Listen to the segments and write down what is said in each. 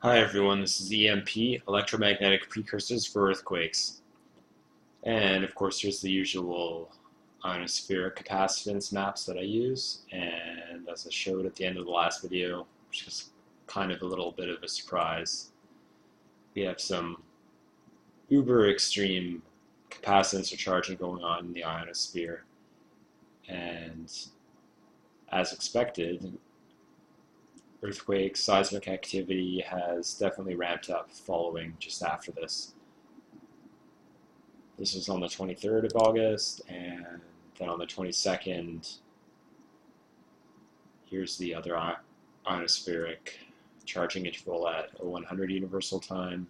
Hi everyone, this is E.M.P, Electromagnetic Precursors for Earthquakes. And of course here's the usual ionospheric capacitance maps that I use. And as I showed at the end of the last video, which is kind of a little bit of a surprise, we have some uber extreme capacitance or charging going on in the ionosphere. And as expected, earthquake seismic activity has definitely ramped up following just after this. This was on the 23rd of August, and then on the 22nd, here's the other ionospheric charging interval at 0100 universal time.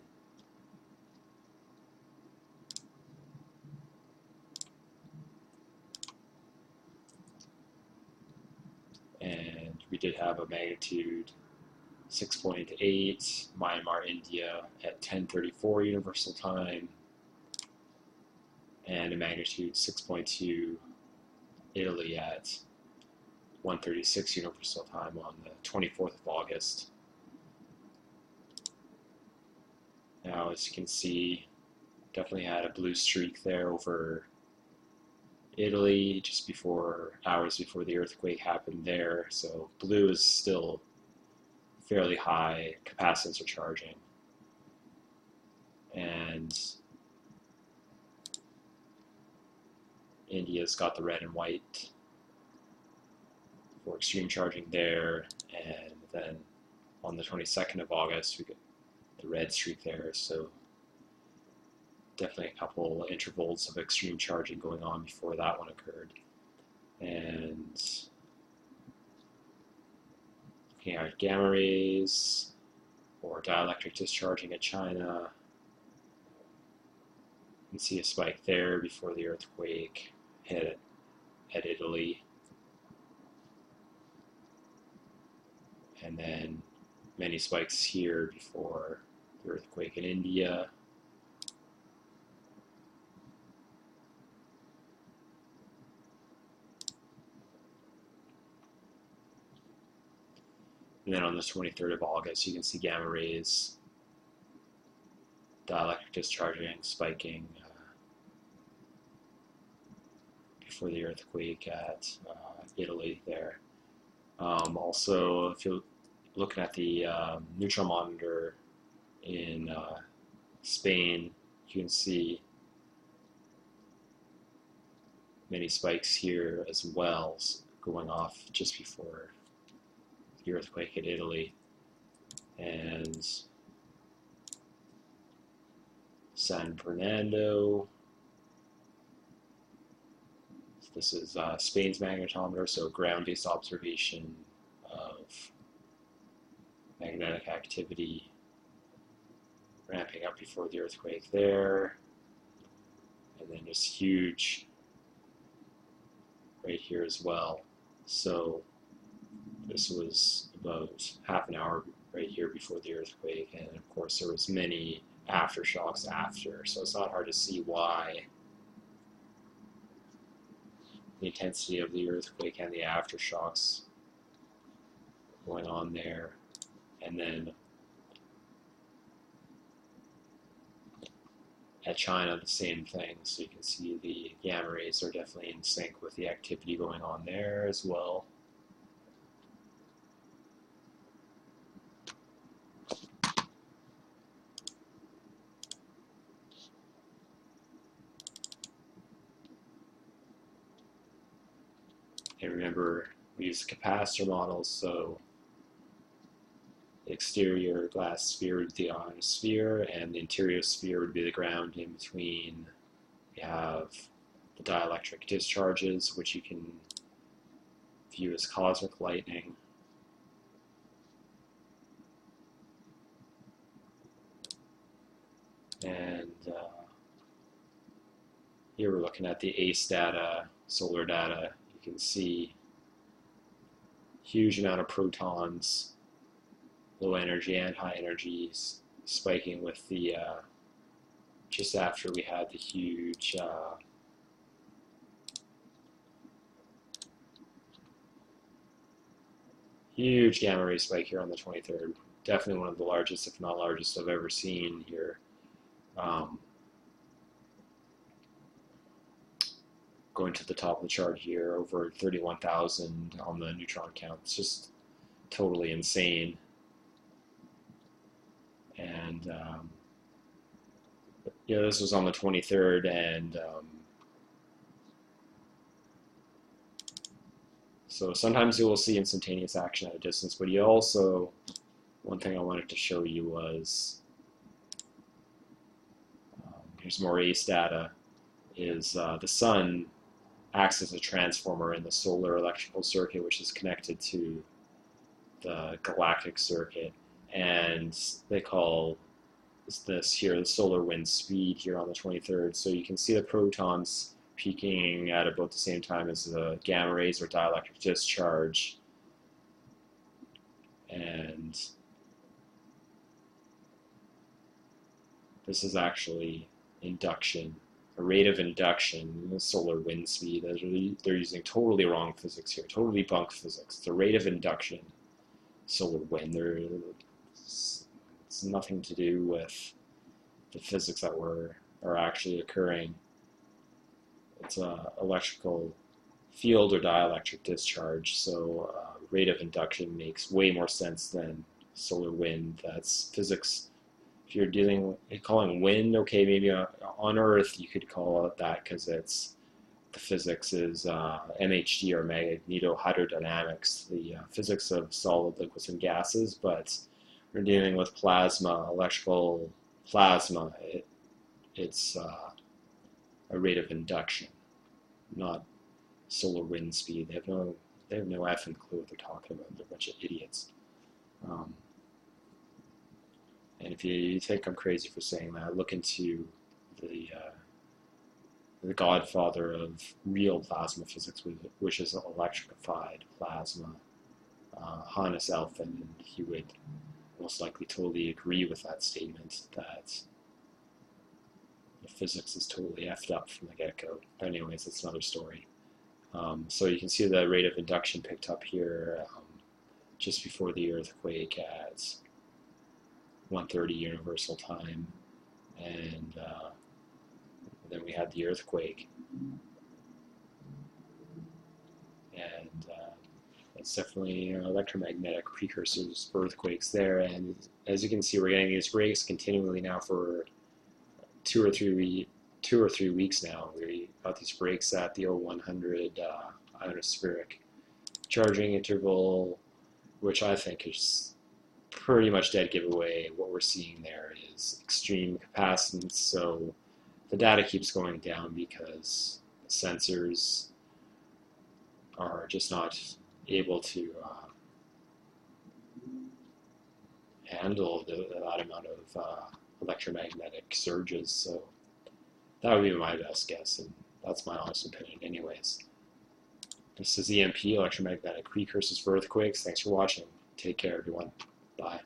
And we did have a magnitude 6.8 Myanmar, India at 1034 universal time, and a magnitude 6.2 Italy at 136 universal time on the 24th of August. Now, as you can see, definitely had a blue streak there over Italy just hours before the earthquake happened there. So blue is still fairly high capacitance or charging. And India's got the red and white for extreme charging there. And then on the 22nd of August, we got the red streak there. So definitely a couple intervals of extreme charging going on before that one occurred. And looking at gamma rays or dielectric discharging at China, you can see a spike there before the earthquake hit at Italy. And then many spikes here before the earthquake in India. And then on the 23rd of August, you can see gamma rays, dielectric discharging, spiking before the earthquake at Italy there. Also, if you're looking at the neutron monitor in Spain, you can see many spikes here as well going off just before the earthquake in Italy. And San Fernando. This is Spain's magnetometer, so ground-based observation of magnetic activity ramping up before the earthquake there. And then just huge right here as well. So this was about half an hour right here before the earthquake, and of course there was many aftershocks after, so it's not hard to see why the intensity of the earthquake and the aftershocks going on there. And then at China, the same thing. So you can see the gamma rays are definitely in sync with the activity going on there as well. And remember, we use capacitor models, so the exterior glass sphere would be the ionosphere, and the interior sphere would be the ground in between. We have the dielectric discharges, which you can view as cosmic lightning. And here we're looking at the ACE data, solar data. You can see huge amount of protons, low energy and high energies, spiking with the just after we had the huge huge gamma ray spike here on the 23rd. Definitely one of the largest, if not largest, I've ever seen here. Going to the top of the chart here, over 31,000 on the neutron count. It's just totally insane. And yeah, this was on the 23rd, and so sometimes you will see instantaneous action at a distance, but you also, one thing I wanted to show you was, here's more ACE data, is the sun acts as a transformer in the solar electrical circuit, which is connected to the galactic circuit, and they call this here the solar wind speed here on the 23rd. So you can see the protons peaking at about the same time as the gamma rays or dielectric discharge, and this is actually induction, a rate of induction, the solar wind speed. They're using totally wrong physics here, totally bunk physics. It's a rate of induction, solar wind. It's nothing to do with the physics that are actually occurring. It's a electrical field or dielectric discharge, so rate of induction makes way more sense than solar wind. That's physics. If you're calling wind, okay, maybe on Earth you could call it that because it's the physics is MHD or magnetohydrodynamics, the physics of solid liquids and gases. But we're dealing with plasma, electrical plasma. It's a rate of induction, not solar wind speed. They have no effing clue what they're talking about. They're a bunch of idiots. And if you think I'm crazy for saying that, look into the godfather of real plasma physics, which is electrified plasma, Hannes Elfven, and he would most likely totally agree with that statement that the physics is totally effed up from the get-go. But anyways, that's another story. So you can see the rate of induction picked up here just before the earthquake at 1:30 universal time, and then we had the earthquake, and it's definitely electromagnetic precursors for earthquakes there. And as you can see, we're getting these breaks continually now for two or three weeks now. We got these breaks at the 0100 ionospheric charging interval, which I think is pretty much dead giveaway. What we're seeing there is extreme capacitance, so the data keeps going down because the sensors are just not able to handle that amount of electromagnetic surges. So that would be my best guess, and that's my honest opinion anyways. This is E.M.P, Electromagnetic Precursors for Earthquakes. Thanks for watching. Take care, everyone. Bye.